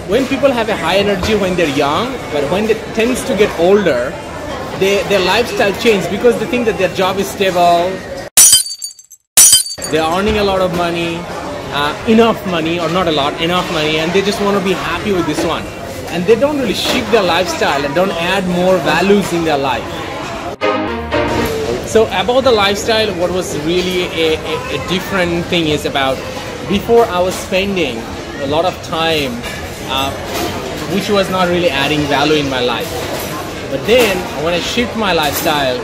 when people have a high energy when they're young, but when they tends to get older, their lifestyle changes because they think that their job is stable, they're earning a lot of money, enough money, or not a lot, enough money, and they just want to be happy with this one. And they don't really shift their lifestyle and don't add more values in their life. So about the lifestyle, what was really a different thing is about, before I was spending a lot of time which was not really adding value in my life. But then when I shift my lifestyle,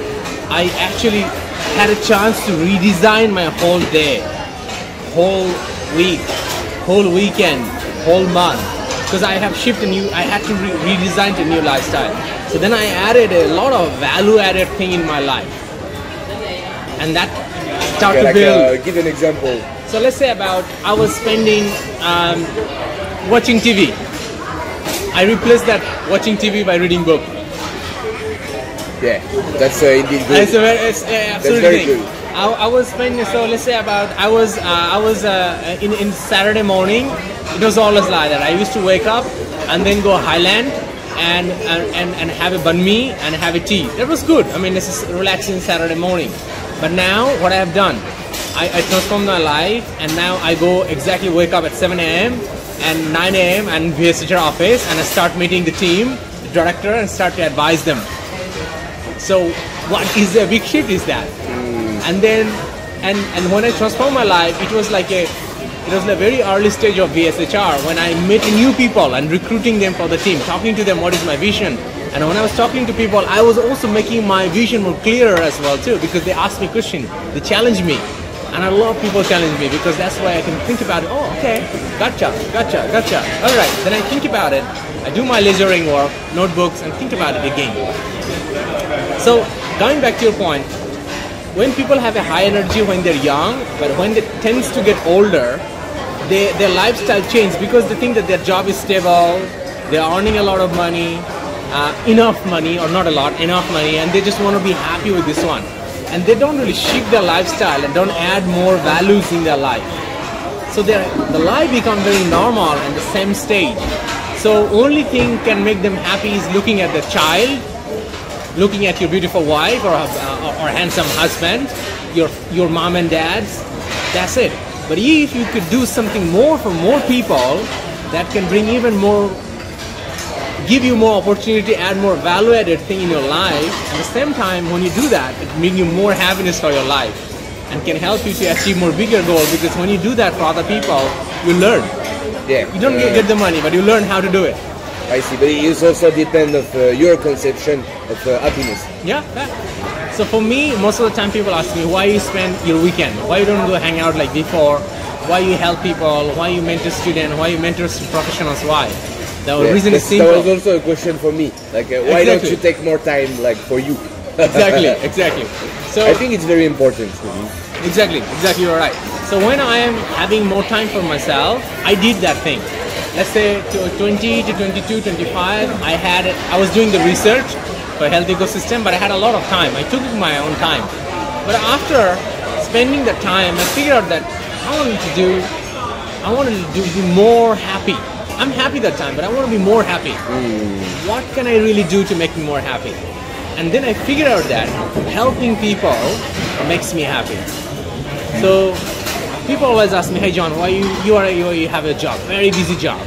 I actually had a chance to redesign my whole day, whole week, whole weekend, whole month, because I have shifted I had to redesign a new lifestyle. So then I added a lot of value-added thing in my life, and that started to build. Give an example. So let's say about I was spending watching TV. I replaced that watching TV by reading book. Yeah, that's indeed good. It's absolutely that's very good. I was spending, so let's say about I was in Saturday morning. It was always like that. I used to wake up and then go Highland and have a banh mi and have a tea. That was good. I mean, this is relaxing Saturday morning. But now what I have done, I transformed my life, and now I go exactly wake up at 7 a.m. and 9 a.m. and VSHR office, and I start meeting the team, the director, and start to advise them. So what is a big shift is that. And then and when I transformed my life, it was like a very early stage of VSHR when I met new people and recruiting them for the team, talking to them what is my vision. And when I was talking to people, I was also making my vision more clearer as well too, because they asked me questions, they challenged me. And I love people challenge me because that's why I can think about it. Oh, okay, gotcha. All right, then I think about it. I do my lasering work, notebooks, and think about it again. So going back to your point, when people have a high energy when they're young, but when they tends to get older, their lifestyle changes because they think that their job is stable, they're earning a lot of money, enough money, or not a lot, enough money, and they just want to be happy with this one. And they don't really shift their lifestyle and don't add more values in their life. So the life becomes very normal in the same stage. So only thing can make them happy is looking at the child, looking at your beautiful wife or handsome husband, your mom and dads. That's it. But if you could do something more for more people, that can bring even more, give you more opportunity, add more value-added thing in your life. At the same time, when you do that, it brings you more happiness for your life and can help you to achieve more bigger goals. Because when you do that for other people, you learn. Yeah. You don't get the money, but you learn how to do it. I see, but it also depends of your conception of happiness. Yeah. So for me, most of the time people ask me, why you spend your weekend? Why you don't go hang out like before? Why you help people? Why you mentor students? Why you mentor professionals? Why? The reason is simple. That was also a question for me. Like, why don't you take more time, like, for you? Exactly. So I think it's very important. Exactly. You're right. So when I am having more time for myself, I did that thing. Let's say to 20 to 22, 25, I was doing the research for health ecosystem, but I had a lot of time. I took my own time. But after spending the time, I figured out that I wanted to be more happy. I'm happy that time, but I want to be more happy. What can I really do to make me more happy? And then I figured out that helping people makes me happy. So people always ask me, hey John, why you have a job, very busy job.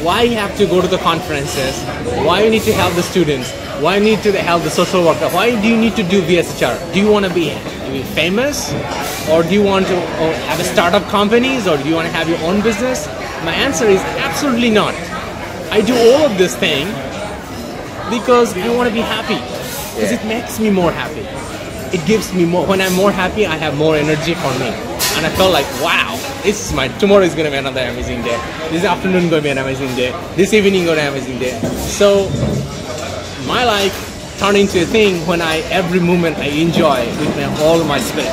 Why you have to go to the conferences? Why you need to help the students? Why you need to help the social worker? Why do you need to do VSHR? Do you want to be famous? Or do you want to have a startup companies? Or do you want to have your own business? My answer is absolutely not. I do all of this thing because I want to be happy. Because it makes me more happy. It gives me more. When I'm more happy, I have more energy for me. And I felt like, wow, tomorrow is going to be another amazing day. This afternoon is going to be an amazing day. This evening is going to be an amazing day. So my life turned into a thing when every moment I enjoy with all my spirit.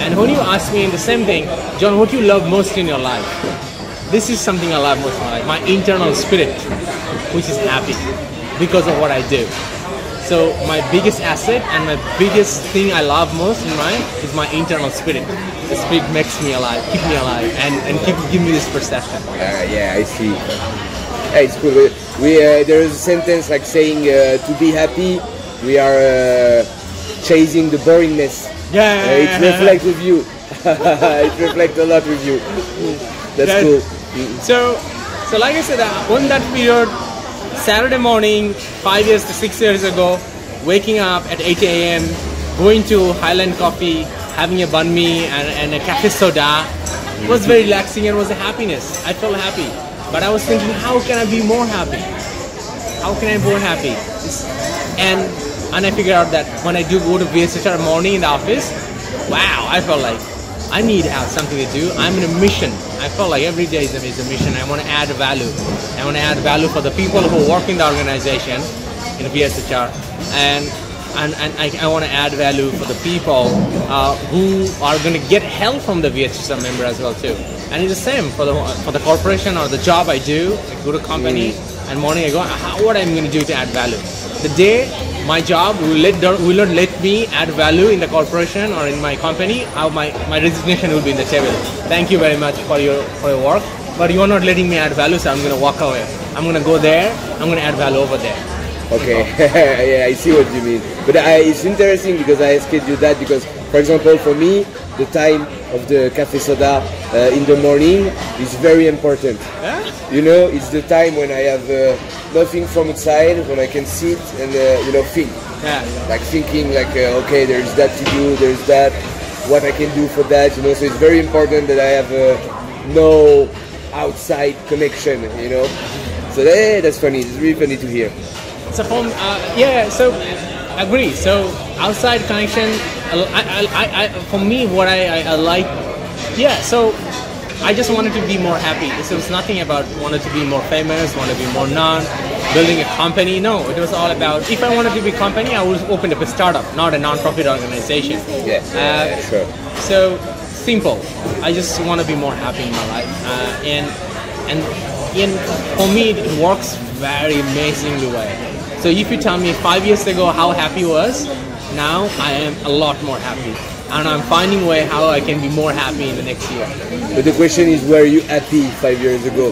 And when you ask me the same thing, John, what do you love most in your life? This is something I love most in my life, my internal spirit, which is happy because of what I do. So my biggest asset and my biggest thing I love most in life is my internal spirit. The spirit makes me alive, keep me alive, and give me this perception. Yeah, I see. It's cool. There is a sentence like saying to be happy, we are chasing the boringness. It reflects with you. It reflects a lot with you. That's cool. So like I said, on that period, Saturday morning, 5 years to 6 years ago, waking up at 8 a.m., going to Highland Coffee, having a banh mi and a cafe soda, was very relaxing and was a happiness. I felt happy. But I was thinking, how can I be more happy? How can I be more happy? And I figured out that when I do go to VSHR morning in the office, wow, I felt like I need to have something to do. I'm in a mission. I felt like every day is a mission. I want to add value. I want to add value for the people who work in the organization, in VSHR, and I want to add value for the people who are going to get help from the VSHR member as well too. And it's the same for the corporation or the job I do. I go to a company and morning I go, what I'm going to do to add value. The day my job will not let me add value in the corporation or in my company, my resignation will be in the table. Thank you very much for your work, but you are not letting me add value, so I'm going to walk away. I'm going to go there. I'm going to add value over there. Okay, yeah, I see what you mean. But it's interesting because I asked you that because, for example, for me, the time of the cafe soda in the morning is very important. Yeah? You know, it's the time when I have nothing from outside, when I can sit and think. Yeah. Like thinking, like okay, there's that to do, there's that, what I can do for that. So it's very important that I have no outside connection. So that's funny. It's really funny to hear. So so I agree. So outside connection, for me, what I like, so I just wanted to be more happy. So it's nothing about wanted to be more famous, wanted to be more known, building a company. No, it was all about, if I wanted to be a company, I would open up a startup, not a non-profit organization. Yeah, sure. So simple. I just want to be more happy in my life. And for me, it works very amazingly well. So if you tell me 5 years ago how happy I was, now I am a lot more happy. And I'm finding a way how I can be more happy in the next year. But the question is, were you happy 5 years ago?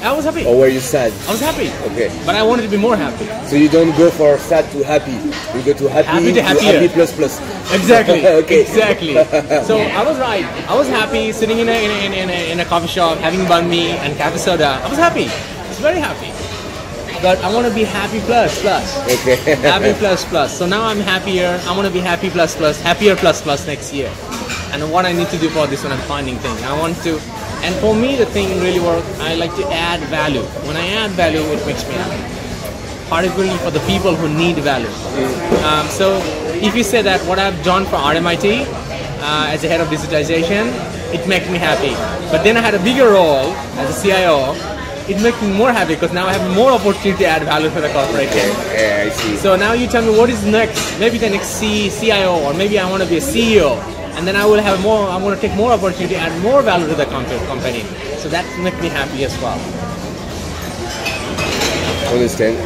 I was happy. Or were you sad? I was happy. Okay. But I wanted to be more happy. So you don't go for sad to happy. You go to happy to happy plus plus. Exactly. Okay. Exactly. So I was right. I was happy sitting in a coffee shop having banh mi and cafe soda. I was happy. I was very happy. But I want to be happy plus. Okay. Happy plus. So now I'm happier. I want to be happy plus, happier plus next year. And what I need to do for this one, I'm finding things. I want to, and for me the thing really works. I like to add value. When I add value, it makes me happy. Particularly for the people who need value. So if you say that what I've done for RMIT as a head of digitization, it makes me happy. But then I had a bigger role as a CIO. It makes me more happy because now I have more opportunity to add value for the corporation. Yeah, I see. So now you tell me what is next. Maybe the next CIO, or maybe I want to be a CEO, and then I will have more. I want to take more opportunity, add more value to the company. So that makes me happy as well. Understand.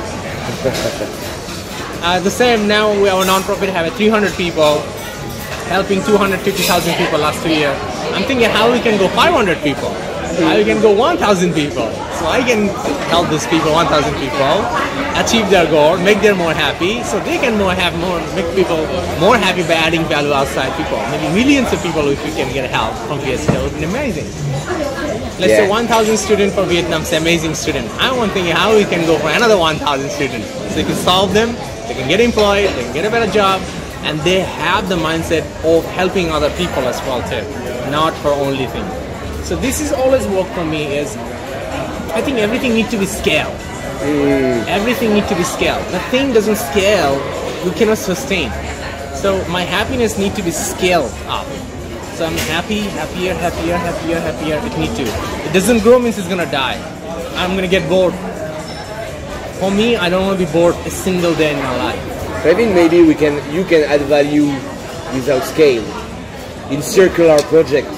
The same now. Our non-profit have 300 people, helping 250,000 people last 2 years. I'm thinking how we can go 500 people. I can go 1,000 people. So I can help these people, 1,000 people, achieve their goal, make them more happy, so they can make people more happy by adding value outside people. Maybe millions of people if we can get help from VSHR, it would be amazing. Let's say 1,000 students for Vietnam, it's amazing student. I want thinking how we can go for another 1,000 students. So you can solve them, they can get employed, they can get a better job, and they have the mindset of helping other people as well too, not for only thing. So this is always work for me is, I think everything needs to be scaled. Everything needs to be scaled. The thing doesn't scale, you cannot sustain. So my happiness needs to be scaled up. So I'm happier. It needs to. It doesn't grow means it's gonna die. I'm gonna get bored. For me, I don't want to be bored a single day in my life. I think maybe you can add value without scale in circular project.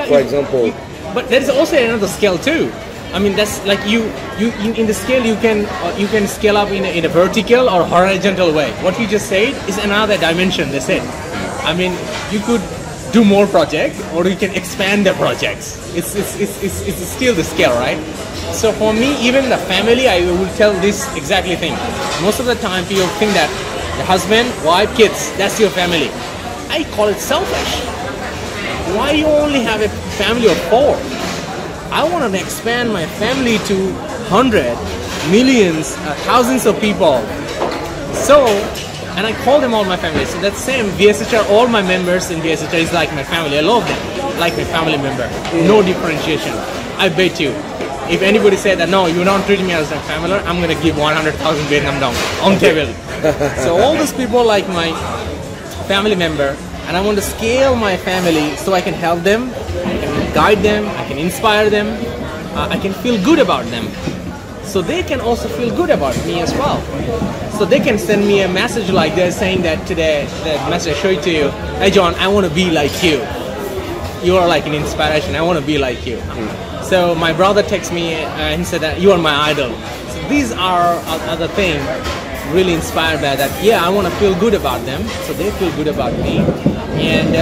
For example. But there is also another scale too. I mean, that's like you in the scale you can scale up in a vertical or horizontal way. What you just said is another dimension. They said. I mean, you could do more projects, or you can expand the projects. It's still the scale, right? So for me, even the family, I will tell this exactly thing. Most of the time, people think that the husband, wife, kids, that's your family. I call it selfish. Why you only have a family of 4? I want to expand my family to 100, millions, thousands of people. So, and I call them all my family. So that's same VSHR, all my members in VSHR is like my family. I love them, like my family member. No differentiation. I bet you, if anybody said that, no, you're not treating me as a family, I'm going to give 100,000 Vietnam dong on table. So all those people like my family member, and I want to scale my family so I can help them, I can guide them, I can inspire them, I can feel good about them. So they can also feel good about me as well. So they can send me a message like they're saying that today, that message I showed to you, hey John, I want to be like you. You are like an inspiration, I want to be like you. So my brother texted me and said that you are my idol. So these are other things really inspired by that. Yeah, I want to feel good about them, so they feel good about me. And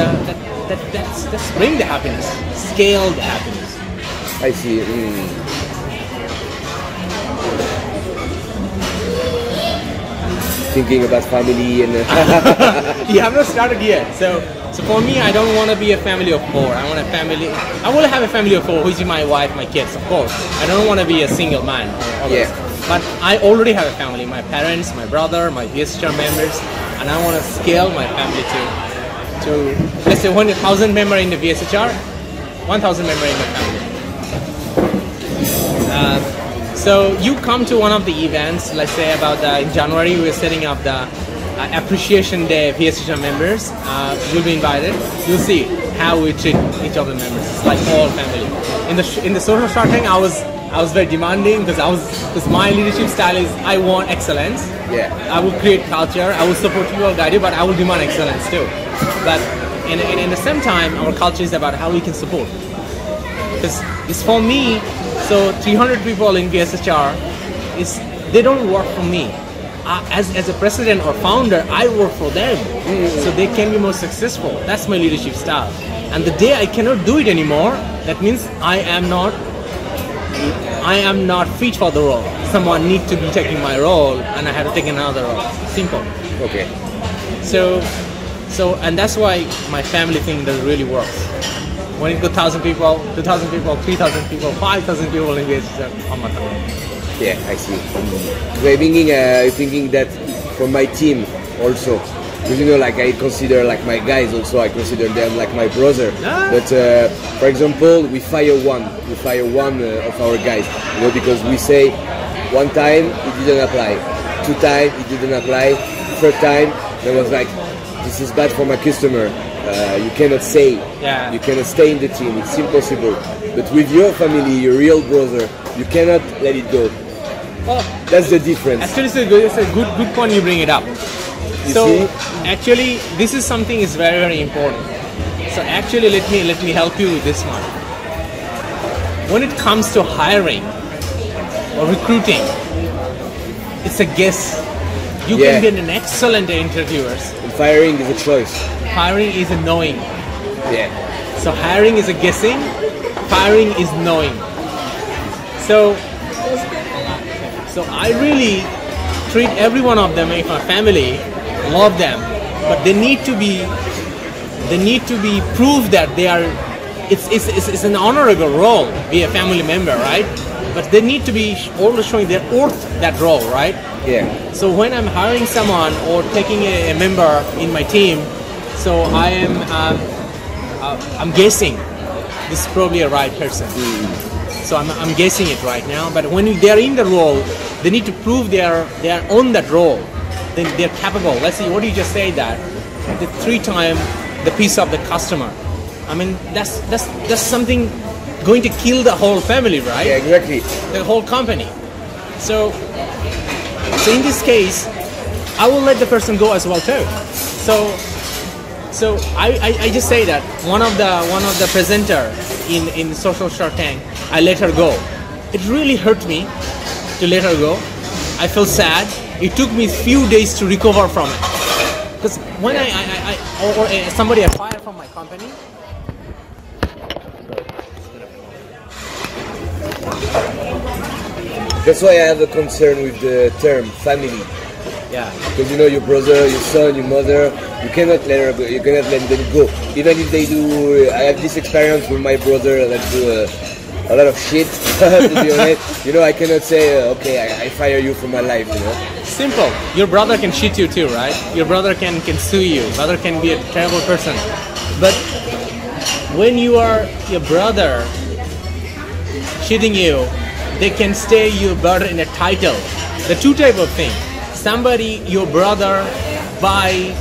that's bring the happiness, scale the happiness. I see. Thinking about family and you have not started yet. So for me, I don't want to be a family of 4. I want a family. I want to have a family of 4, which is my wife, my kids, of course. I don't want to be a single man. Always. Yeah. But I already have a family. My parents, my brother, my VSHR members, and I want to scale my family to let's say 1,000 members in the VSHR, 1,000 members in my family. So you come to one of the events, let's say about in January, we're setting up the Appreciation Day VSHR members. You'll be invited. You'll see how we treat each of the members. It's like all family. In the social starting, I was very demanding because my leadership style is I want excellence. Yeah. I will create culture. I will support you, I'll guide you, but I will demand excellence too. But in the same time, our culture is about how we can support. Because it's for me. So 300 people in VSHR, they don't work for me. As a president or founder, I work for them. So they can be more successful. That's my leadership style. And the day I cannot do it anymore, that means I am not fit for the role. Someone needs to be taking my role, and I have to take another role. Simple. Okay. So and that's why my family thing does really works. When it goes 1,000 people, 2,000 people, 3,000 people, 5,000 people in VSHR, yeah, I see. I'm thinking that for my team also, because like I consider like my guys also, I consider them like my brother. But for example, we fire one of our guys, because we say one time it didn't apply, 2 times it didn't apply, 3rd time I was like, this is bad for my customer. You cannot say, you cannot stay in the team, it's impossible. But with your family, your real brother, you cannot let it go. Well, that's the difference. Actually, it's a good point you bring it up. Actually, this is something is very, very important. So actually, let me help you with this one. When it comes to hiring or recruiting, it's a guess. You can be an excellent interviewer. And firing is a choice. Hiring is a knowing. Yeah. So hiring is a guessing, firing is knowing. So I really treat every one of them like my family, love them, but they need to be proved that they are. It's an honorable role, be a family member, right? But they need to be always showing their worth that role, right? Yeah. So when I'm hiring someone or taking a member in my team, so I'm guessing this is probably a right person. So I'm guessing it right now. But when they're in the role, they need to prove they are on that role. Then they're capable. Let's see, what you just say that the 3 times the piece of the customer. I mean, that's something going to kill the whole family, right? Yeah, exactly. The whole company. So in this case, I will let the person go as well too. So I just say that one of the presenter in Social Shark Tank, I let her go. It really hurt me to let her go. I felt sad. It took me a few days to recover from it. Because when somebody acquired fired from my company. That's why I have a concern with the term family. Yeah. Because you know your brother, your son, your mother, you cannot let her go, you cannot let them go. Even if they do, I have this experience with my brother that do a lot of shit, to be honest. You know, I cannot say, okay, I fire you from my life, you know. Simple. Your brother can cheat you too, right? Your brother can sue you. Brother can be a terrible person. But when you are your brother cheating you, they can stay your brother in a title. The two type of thing. Somebody, your brother, by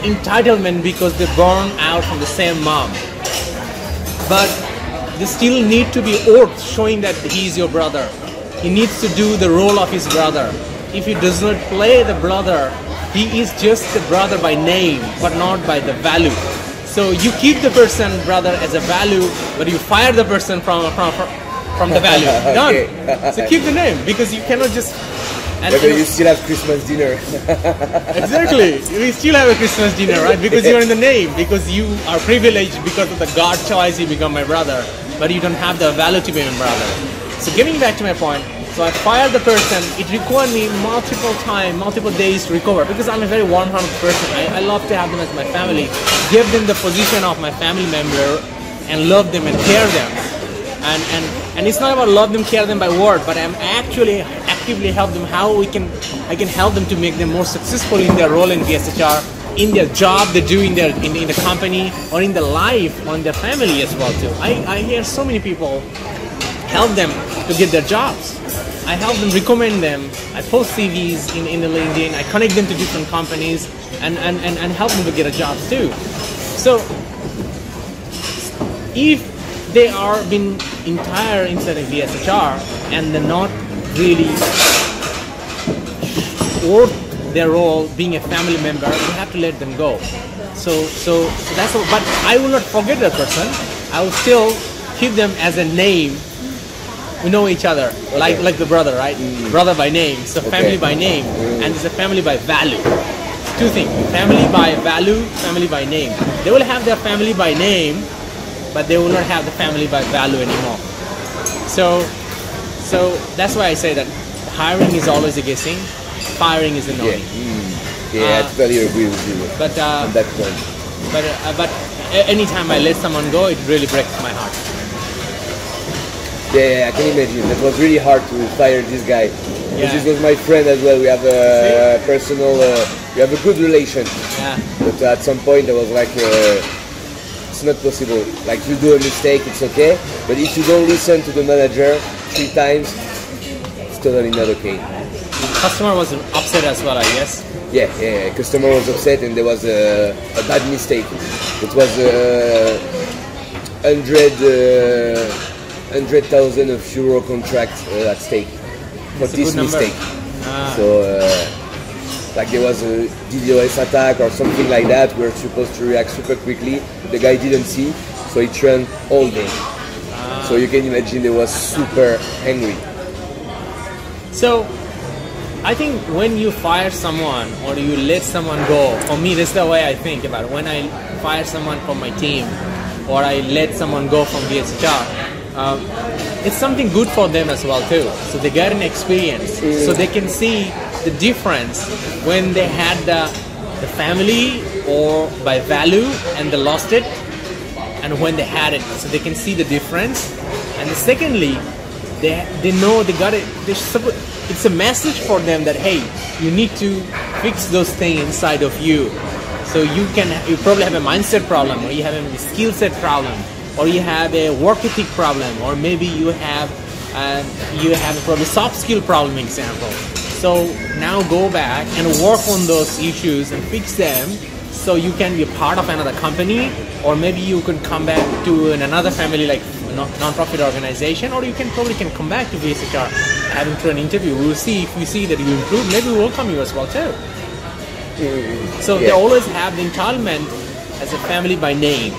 entitlement because they born out from the same mom. But they still need to be oath showing that he is your brother. He needs to do the role of his brother. If he does not play the brother, he is just the brother by name, but not by the value. So you keep the person brother as a value, but you fire the person from the value. Done. Okay. So keep the name, because you cannot just. But you still have Christmas dinner. Exactly. We still have a Christmas dinner, right? Because you're in the name, because you are privileged because of the God choice, you become my brother, but you don't have the value to be my brother. So getting back to my point, so I fired the person. It required me multiple days to recover, because I'm a very warm-hearted person. I love to have them as my family, give them the position of my family member, and love them and care them. And it's not about love them, care them by word, but I'm actually actively help them how I can help them to make them more successful in their role in VSHR, in their job they do in the company, or in their life, or in their family as well too. I hear so many people help them to get their jobs. I help them, recommend them. I post CVs in the LinkedIn. I connect them to different companies and help them to get a job too. So if they are been entire inside of VSHR and they're not really worth their role being a family member, you have to let them go. So that's what, but I will not forget that person. I will still keep them as a name. We know each other, like the brother, right? Brother by name, so family by name, and it's a family by value. Two things: family by value, family by name. They will have their family by name, but they will not have the family by value anymore. So that's why I say that hiring is always a guessing, firing is a knowing. I totally agree with you. But on that point. But anytime I let someone go, it really breaks my heart. Yeah, I can imagine. It was really hard to fire this guy. Yeah. This was my friend as well. We have a personal, we have a good relation. Yeah. But at some point I was like, it's not possible. Like, you do a mistake, it's okay. But if you don't listen to the manager 3 times, it's totally not okay. Customer was upset as well, I guess. Yeah. Customer was upset and there was a bad mistake. It was 100,000 euro contract at stake for this mistake. So like there was a DDoS attack or something like that. We were supposed to react super quickly. The guy didn't see, so it ran all day. So you can imagine they was super angry. So I think when you fire someone or you let someone go, for me that's the way I think about it. When I fire someone from my team or I let someone go from VSHR, it's something good for them as well too. So they get an experience, so they can see the difference when they had the family or by value and they lost it, and when they had it, so they can see the difference. And secondly, they know they got it. It's a message for them that hey, you need to fix those things inside of you. So you probably have a mindset problem, or you have a skill set problem, or you have a work ethic problem, or maybe you have probably soft skill problem example. So now go back and work on those issues and fix them, so you can be a part of another company, or maybe you can come back to another family like non-profit organization, or you can come back to VSHR having through an interview. We'll see if we see that you improve. Maybe we'll welcome you as well too. So they always have the entitlement as a family by name.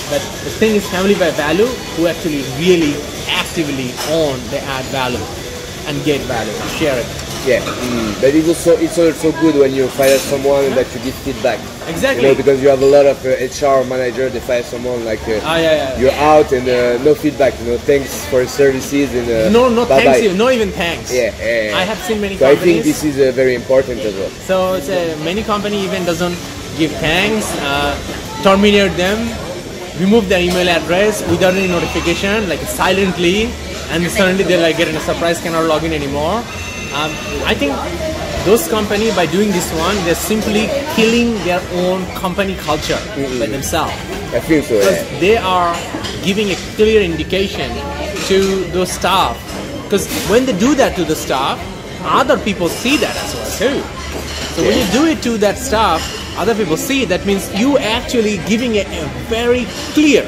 But the thing is, family by value, who actually really actively own, they add value and get value, share it. Yeah, but it's also good when you fire someone that you give feedback. Exactly. You know, because you have a lot of HR manager, they fire someone like you're out and no feedback. You know, thanks for services and no bye thanks bye. you, no even thanks. Yeah, I have seen many so companies. I think this is very important as well. So it's many company even doesn't give thanks, terminate them, remove their email address without any notification, like silently, and suddenly they're like getting a surprise, cannot log in anymore. I think those companies, by doing this one, they're simply killing their own company culture by themselves. I feel so. Because they are giving a clear indication to those staff. Because when they do that to the staff, other people see that as well too. So when you do it to that staff, other people see it. That means you actually giving a very clear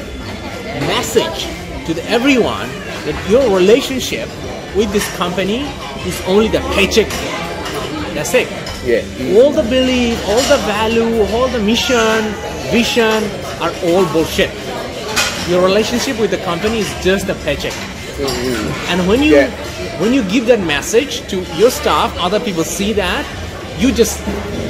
message to everyone that your relationship with this company is only the paycheck. That's it. Yeah. All the belief, all the value, all the mission, vision are all bullshit. Your relationship with the company is just a paycheck. And when you give that message to your staff, other people see that, you just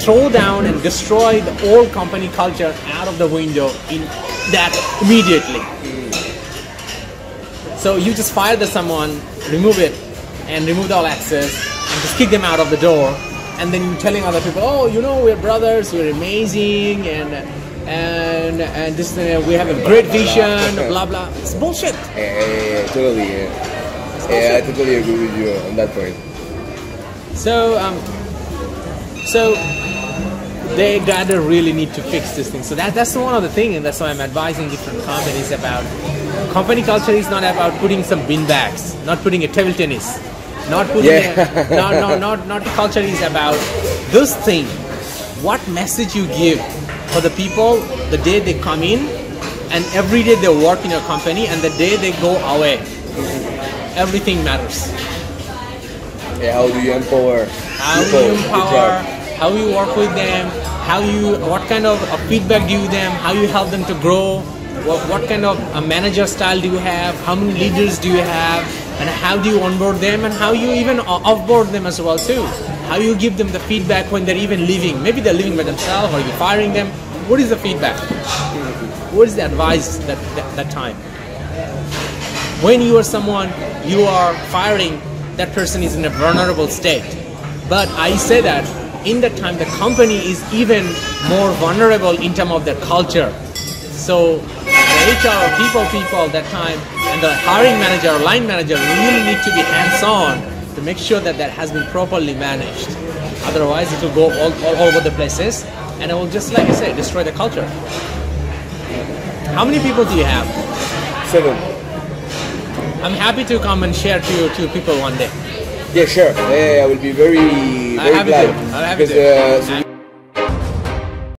throw down and destroy the whole company culture out of the window in that immediately. So you just fire someone, remove it, and remove the all access, and just kick them out of the door. And then you're telling other people, oh, you know, we're brothers, we're amazing, and this we have a great vision, blah blah. It's bullshit. Totally. I totally agree with you on that point. So they gotta really need to fix this thing. So that's one of the things, and that's why I'm advising different companies about company culture is not about putting some bin bags, not putting a table tennis. Not putting not culture is about this thing. What message you give for the people the day they come in, and every day they work in your company, and the day they go away. Everything matters. Yeah, how do you empower? How you work with them, what kind of feedback do you give them, how you help them to grow, what kind of a manager style do you have, how many leaders do you have, and how do you onboard them, and how you even offboard them as well too. How you give them the feedback when they're even leaving. Maybe they're leaving by themselves or you're firing them. What is the feedback? What is the advice that time? When you are someone you are firing, that person is in a vulnerable state. But I say that in that time the company is even more vulnerable in terms of their culture. So the HR people that time, and the hiring manager or line manager really need to be hands-on to make sure that has been properly managed. Otherwise it will go all over the places, and it will just, like I said, destroy the culture. How many people do you have? 7. I'm happy to come and share to people one day. Yeah, sure. I will be very glad. I'm happy to.